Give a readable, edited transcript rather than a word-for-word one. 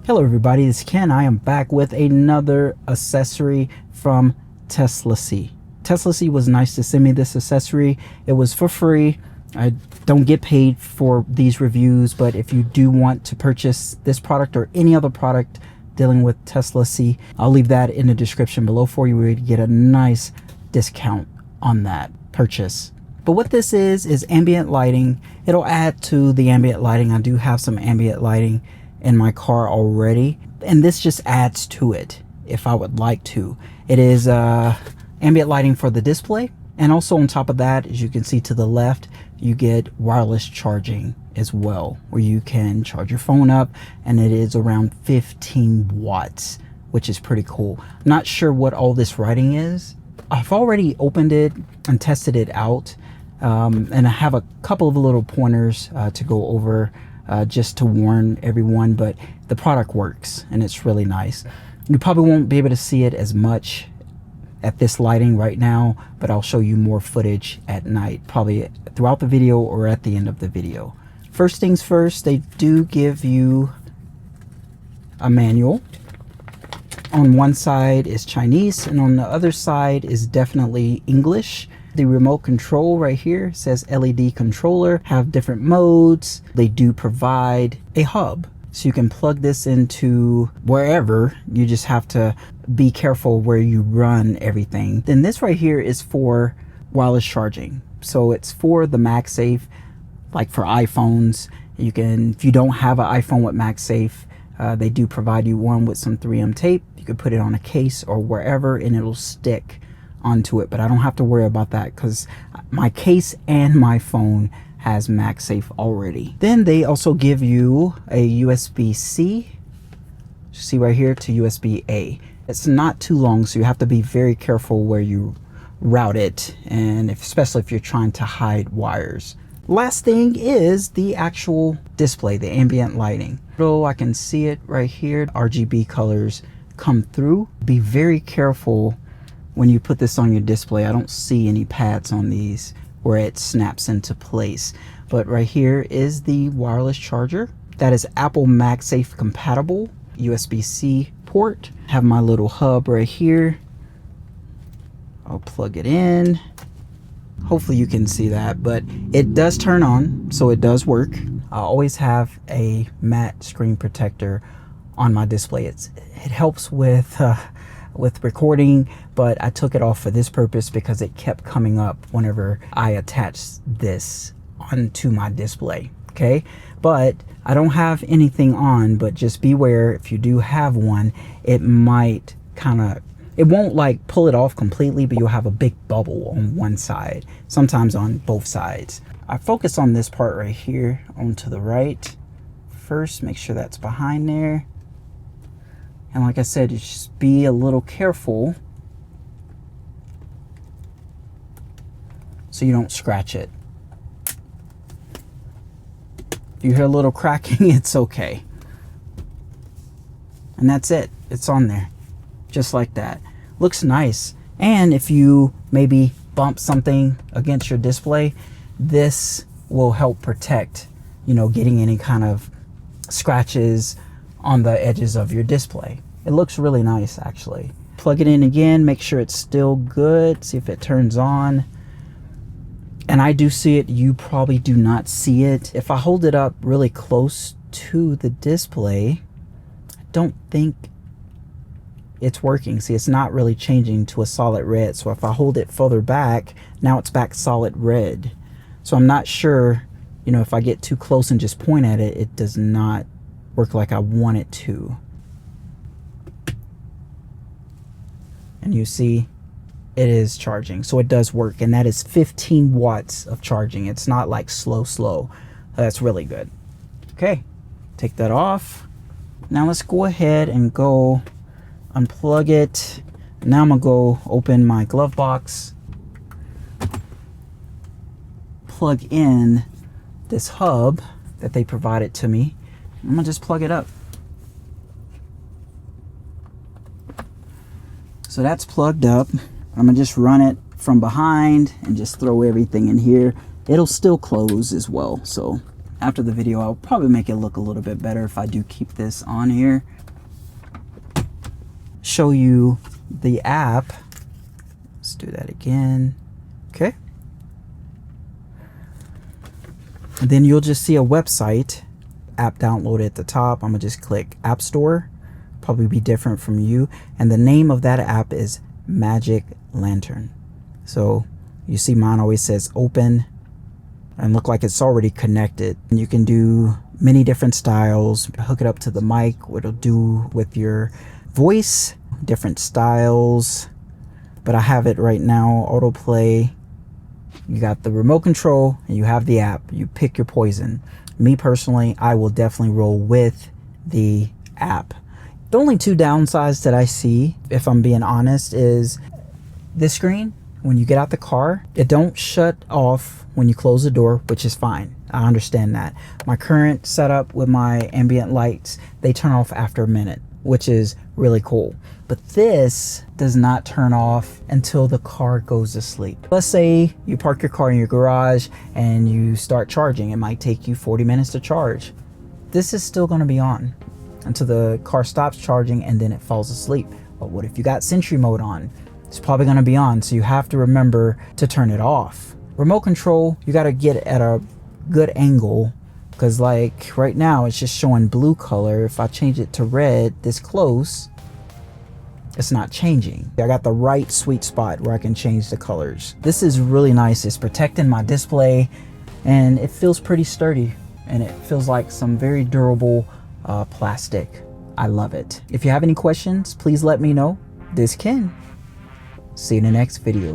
Hello everybody, it's Ken. I am back with another accessory from TeslaC. TeslaC was nice to send me this accessory. It was for free. I don't get paid for these reviews, but if you do want to purchase this product or any other product dealing with TeslaC, I'll leave that in the description below for you where you get a nice discount on that purchase. But what this is ambient lighting. It'll add to the ambient lighting. I do have some ambient lighting in my car already, and this just adds to it if I would like to. It is ambient lighting for the display, and also on top of that, as you can see to the left, you get wireless charging as well, where you can charge your phone up, and it is around 15 watts, which is pretty cool. Not sure what all this writing is. I've already opened it and tested it out, and I have a couple of little pointers to go over just to warn everyone, but the product works and it's really nice. You probably won't be able to see it as much at this lighting right now, but I'll show you more footage at night, probably throughout the video or at the end of the video. First things first, they do give you a manual. On one side is Chinese and on the other side is definitely English. The remote control right here says LED controller, have different modes. They do provide a hub, so you can plug this into wherever. You just have to be careful where you run everything. Then this right here is for wireless charging. So it's for the MagSafe, like for iPhones. You can, if you don't have an iPhone with MagSafe, they do provide you one with some 3M tape. You can put it on a case or wherever and it'll stick onto it, but I don't have to worry about that because my case and my phone has MagSafe already. Then they also give you a USB-C, see right here, to USB-A. It's not too long, so you have to be very careful where you route it, and especially if you're trying to hide wires. Last thing is the actual display, the ambient lighting. So I can see it right here, RGB colors come through. Be very careful when you put this on your display. I don't see any pads on these where it snaps into place, but right here is the wireless charger that is Apple MagSafe compatible, USB-C port. Have my little hub right here. I'll plug it in. Hopefully you can see that, but it does turn on, so it does work. I always have a matte screen protector on my display. It helps with recording, but I took it off for this purpose because it kept coming up whenever I attached this onto my display. Okay, but I don't have anything on, but just beware if you do have one, it might it won't like pull it off completely, but you'll have a big bubble on one side, sometimes on both sides. I focus on this part right here onto the right first, make sure that's behind there. And like I said, you just be a little careful so you don't scratch it. If you hear a little cracking, it's okay. And that's it. It's on there. Just like that. Looks nice. And if you maybe bump something against your display, this will help protect, getting any kind of scratches on the edges of your display. It looks really nice, actually. Plug it in again, make sure it's still good, see if it turns on. And I do see it, you probably do not see it. If I hold it up really close to the display, I don't think it's working. See, it's not really changing to a solid red. So if I hold it further back, now it's back solid red. So I'm not sure, if I get too close and just point at it, it does not work like I want it to. And you see it is charging, so it does work, and that is 15 watts of charging. It's not like slow. That's really good. Okay, take that off. Now let's go ahead and go unplug it. Now I'm gonna go open my glove box, plug in this hub that they provided to me. I'm gonna just plug it up. So that's plugged up. I'm gonna just run it from behind and just throw everything in here. It'll still close as well, so After the video, I'll probably make it look a little bit better if I do keep this on here. Show you the app. Let's do that again. Okay. And then you'll just see a website, app download at the top. I'm gonna just click App Store. Probably be different from you. And the name of that app is Magic Lantern. So you see mine always says open and look like it's already connected. And you can do many different styles. Hook it up to the mic, what it'll do with your voice, different styles. But I have it right now, autoplay. You got the remote control and you have the app. You pick your poison. Me personally, I will definitely roll with the app. The only two downsides that I see, if I'm being honest, is this screen. When you get out the car, it don't shut off when you close the door, which is fine. I understand that. My current setup with my ambient lights, they turn off after a minute, which is really cool. But this does not turn off until the car goes to sleep. Let's say you park your car in your garage and you start charging. It might take you 40 minutes to charge. This is still going to be on until the car stops charging and then it falls asleep. But what if you got Sentry mode on? It's probably going to be on, so you have to remember to turn it off. Remote control, you got to get at a good angle, because like right now it's just showing blue color. If I change it to red this close, it's not changing. I got the right sweet spot where I can change the colors. This is really nice. It's protecting my display and it feels pretty sturdy and it feels like some very durable plastic. I love it. If you have any questions, please let me know. This is Ken. See you in the next video.